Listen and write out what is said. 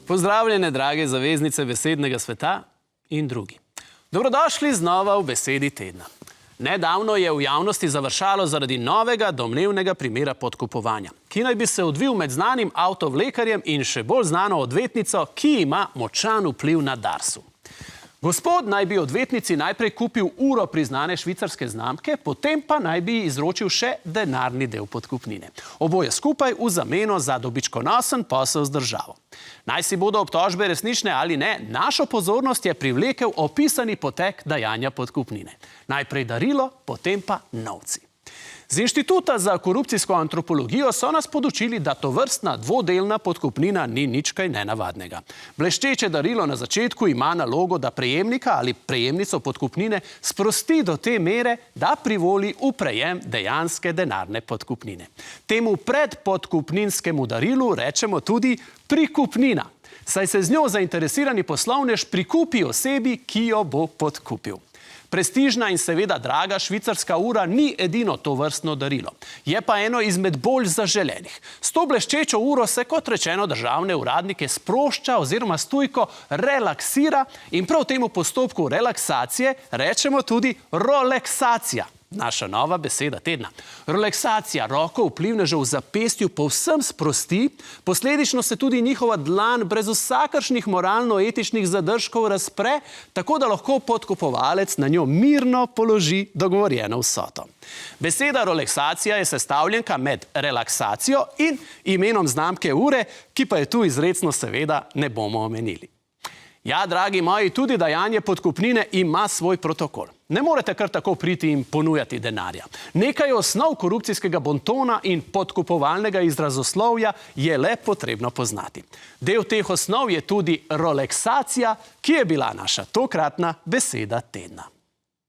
Pozdravljene, drage zaveznice besednega sveta in drugi. Dobrodošli znova v Besedi tedna. Nedavno je v javnosti završalo zaradi novega domnevnega primera podkupovanja, ki naj bi se odvil med znanim avtovlekarjem in še bolj znano odvetnico, ki ima močan vpliv na Darsu. Gospod naj bi odvetnici najprej kupil uro priznane švicarske znamke, potem pa naj bi izročil še denarni del podkupnine. Oboje skupaj v zameno za dobičkonosen posel z državo. Naj si bodo obtožbe resnične ali ne, našo pozornost je privlekel opisani potek dajanja podkupnine. Najprej darilo, potem pa novci. Z Inštituta za korupcijsko antropologijo so nas podučili, da tovrstna dvodelna podkupnina ni nič kaj nenavadnega. Bleščeče darilo na začetku ima nalogo, da prejemnika ali prejemnico podkupnine sprosti do te mere, da privoli v prejem dejanske denarne podkupnine. Temu predpodkupninskemu darilu rečemo tudi prikupnina, saj se z njo zainteresirani poslovnež prikupi osebi, ki jo bo podkupil. Prestižna in seveda draga švicarska ura ni edino tovrstno darilo. Je pa eno izmed bolj zaželenih. S to bleščečo uro se, kot rečeno, državne uradnike sprošča oziroma stujko relaksira in prav temu postopku relaksacije rečemo tudi roleksacija. Naša nova beseda tedna. Roleksacija roko vplivnežev v zapestju povsem sprosti, posledično se tudi njihova dlan brez vsakršnih moralno-etičnih zadržkov razpre, tako da lahko podkupovalec na njo mirno položi dogovorjeno vsoto. Beseda roleksacija je sestavljenka med relaksacijo in imenom znamke ure, ki pa je tu izrecno seveda ne bomo omenili. Ja, dragi moji, tudi dajanje podkupnine ima svoj protokol. Ne morete kar tako priti in ponujati denarja. Nekaj osnov korupcijskega bontona in podkupovalnega izrazoslovja je le potrebno poznati. Del teh osnov je tudi roleksacija, ki je bila naša tokratna beseda tedna.